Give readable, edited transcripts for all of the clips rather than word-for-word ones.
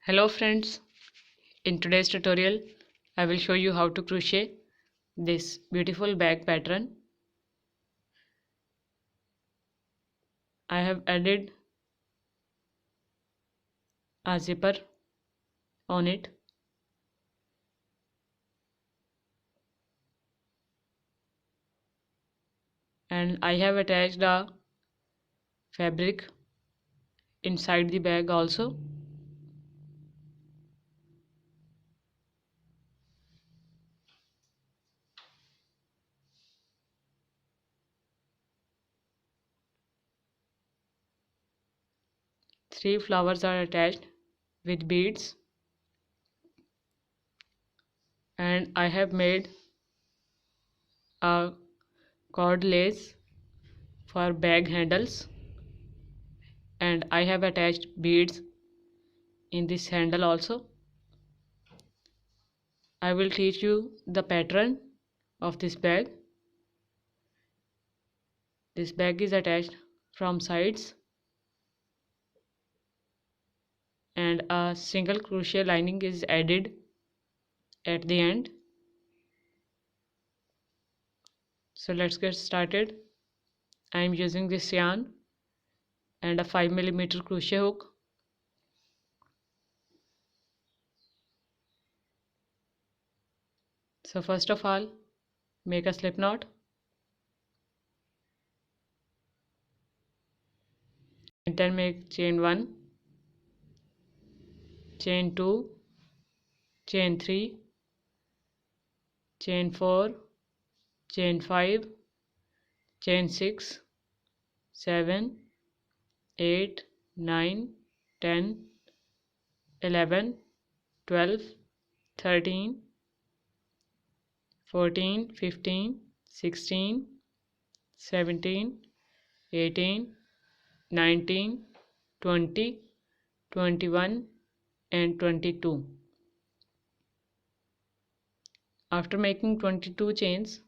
Hello friends, in today's tutorial I will show you how to crochet this beautiful bag pattern. I have added a zipper on it and I have attached a fabric inside the bag also. Three flowers are attached with beads and I have made a cord lace for bag handles and I have attached beads in this handle also. I will teach you the pattern of this bag. This bag is attached from sides and a single crochet lining is added at the end. So let's get started. I am using this yarn and a 5mm crochet hook. So first of all, make a slip knot and then make chain 1, chain 2, chain 3, chain 4, chain 5, chain 6, 7, 8, 9, 10, 11, 12, 13, 14, 15, 16, 17, 18, 19, 20, 21 and 22. After making 22 chains,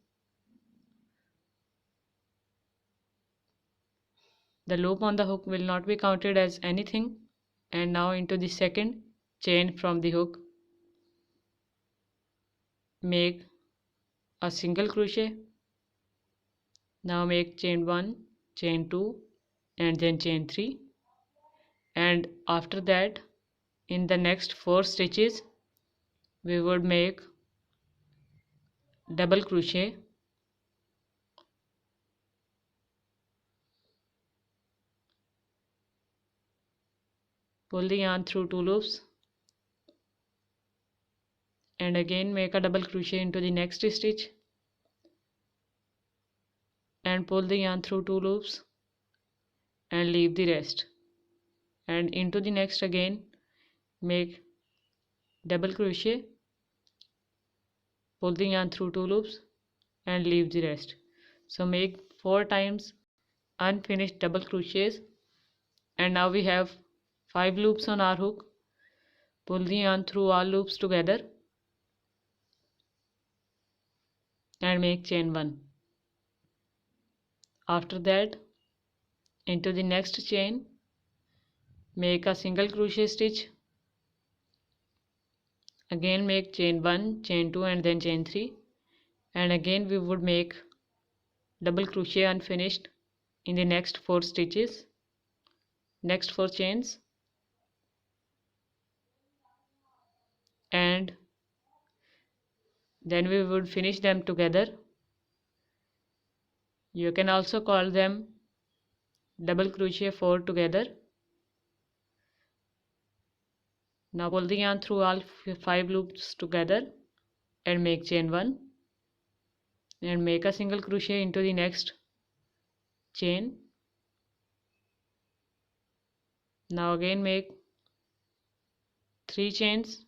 the loop on the hook will not be counted as anything, and now into the second chain from the hook, make a single crochet. Now make chain 1, chain 2 and then chain 3, and after that in the next 4 stitches we would make double crochet. Pull the yarn through 2 loops and again make a double crochet into the next stitch and pull the yarn through 2 loops and leave the rest, and into the next again make double crochet, pull the yarn through 2 loops and leave the rest. So make 4 times unfinished double crochets, and now we have 5 loops on our hook. Pull the yarn through all loops together and make chain 1. After that into the next chain make a single crochet stitch, again make chain 1, chain 2 and then chain 3, and again we would make double crochet unfinished in the next 4 stitches, next 4 chains, and then we would finish them together. You can also call them double crochet 4 together. Now pull the yarn through all 5 loops together and make chain 1 and make a single crochet into the next chain. Now again make 3 chains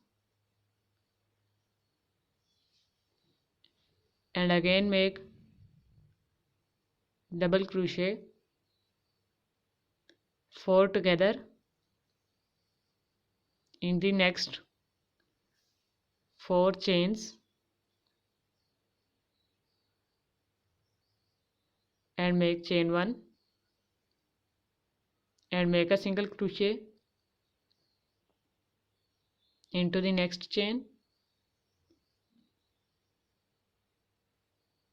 and again make double crochet 4 together in the next 4 chains and make chain 1 and make a single crochet into the next chain.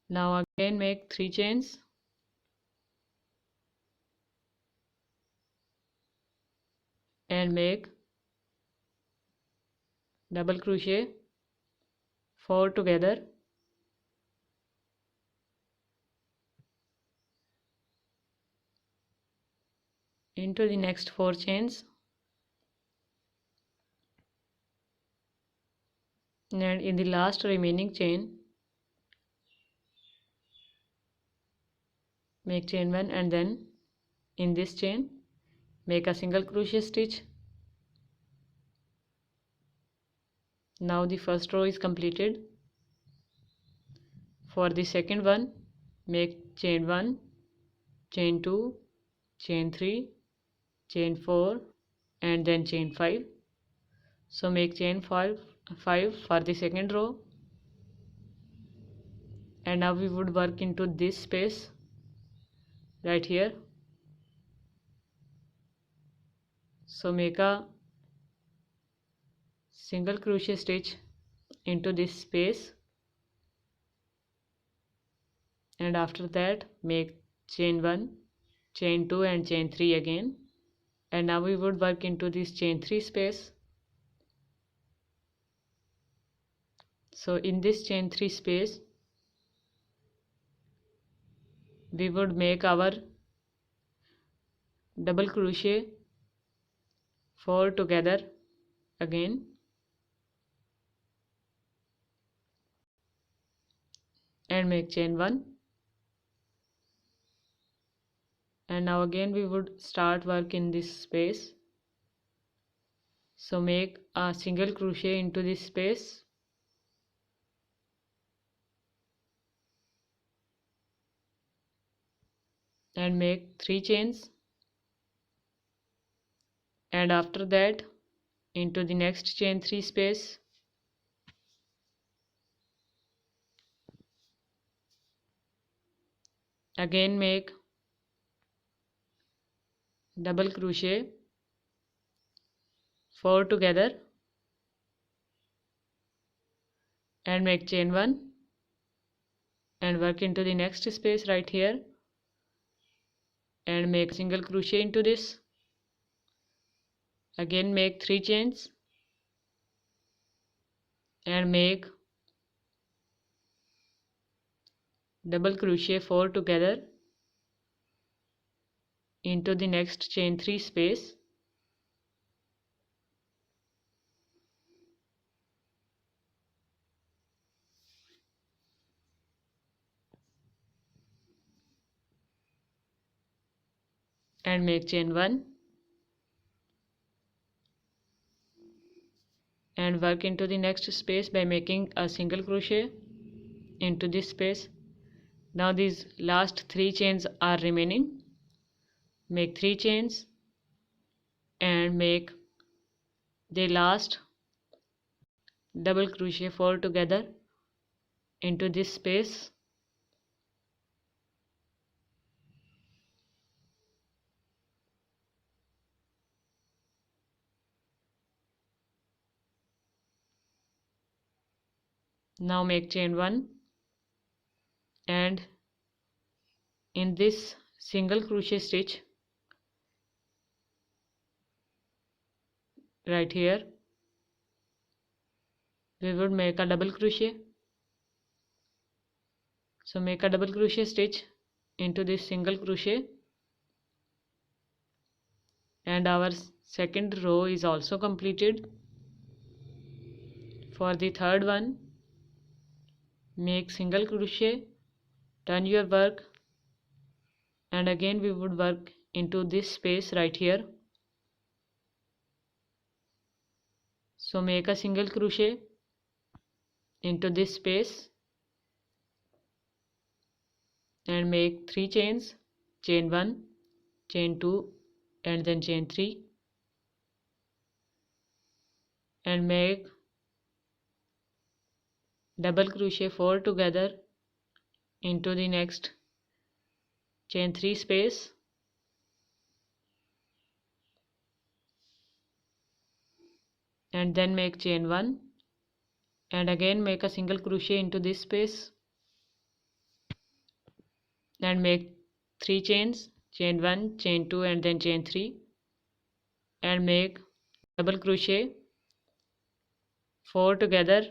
Now again make 3 chains and make double crochet 4 together, into the next 4 chains, and in the last remaining chain make chain 1, and then in this chain make a single crochet stitch. Now the first row is completed. For the second one make chain 1, chain 2, chain 3, chain 4, and then chain 5. So make chain 5 for the second row, and now we would work into this space right here. So make a single crochet stitch into this space, and after that make chain 1, chain 2, and chain 3 again, and now we would work into this chain 3 space. So in this chain 3 space we would make our double crochet 4 together again, and make chain 1, and now again we would start work in this space. So make a single crochet into this space, and make 3 chains, and after that into the next chain 3 space again make double crochet 4 together, and make chain 1, and work into the next space right here, and make single crochet into this. Again make 3 chains, and make double crochet 4 together into the next chain 3 space, and make chain 1, and work into the next space by making a single crochet into this space. Now these last 3 chains are remaining. Make 3 chains and make the last double crochet 4 together into this space, now make chain 1, and in this single crochet stitch right here we would make a double crochet. So make a double crochet stitch into this single crochet, and our second row is also completed. For the third one make single crochet, turn your work, and again we would work into this space right here. So make a single crochet into this space and make 3 chains, chain 1, chain 2, and then chain 3, and make double crochet 4 together into the next chain 3 space, and then make chain 1 and again make a single crochet into this space and make 3 chains, chain 1, chain 2 and then chain 3, and make double crochet 4 together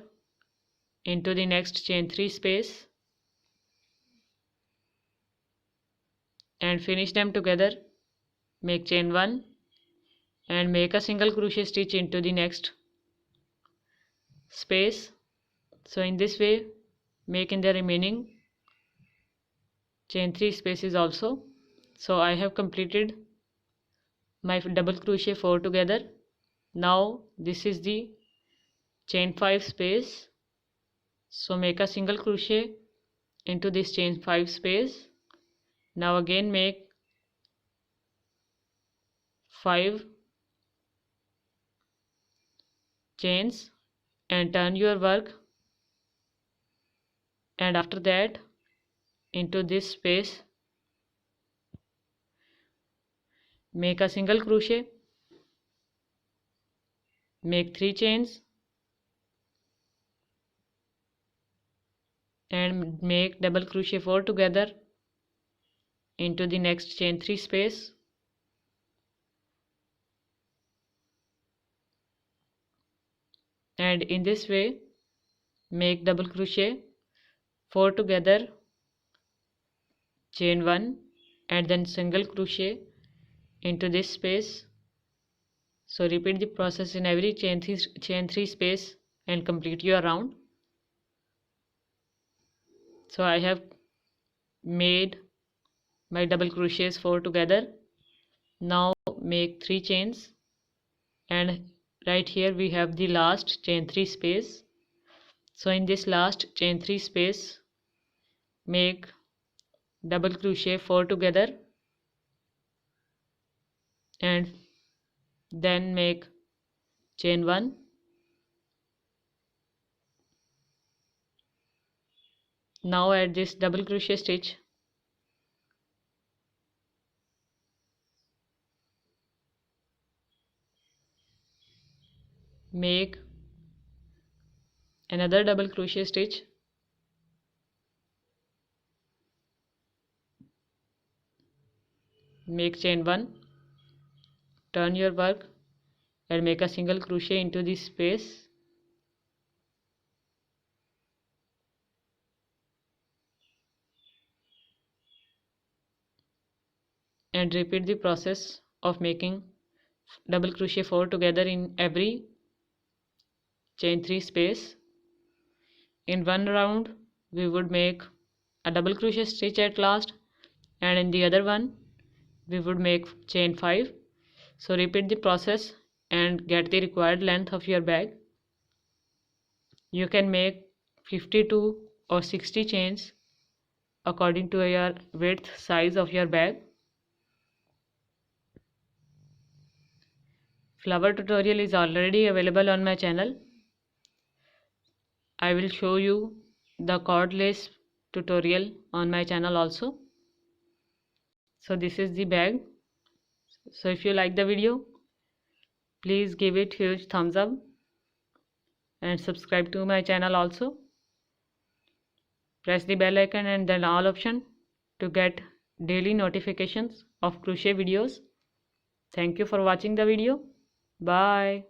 into the next chain 3 space and finish them together. Make chain 1 and make a single crochet stitch into the next space. So in this way make in the remaining chain 3 spaces also. So I have completed my double crochet 4 together. Now this is the chain 5 space, so make a single crochet into this chain 5 space. Now again make 5 chains and turn your work, and after that into this space make a single crochet, make 3 chains and make double crochet 4 together into the next chain 3 space and in this way make double crochet 4 together, chain 1 and then single crochet into this space. So repeat the process in every chain 3 space and complete your round. So I have made my double crochets 4 together. Now make 3 chains and right here we have the last chain 3 space. So in this last chain 3 space make double crochet 4 together and then make chain 1 now add this double crochet stitch make another double crochet stitch make chain 1, turn your work and make a single crochet into this space and repeat the process of making double crochet 4 together in every chain 3 space. In one round we would make a double crochet stitch at last and in the other one we would make chain 5. So repeat the process and get the required length of your bag. You can make 52 or 60 chains according to your width size of your bag. Flower tutorial is already available on my channel. I will show you the cordless tutorial on my channel also. So this is the bag. So if you like the video, please give it huge thumbs up and subscribe to my channel also. Press the bell icon and then all option to get daily notifications of crochet videos. Thank you for watching the video. Bye.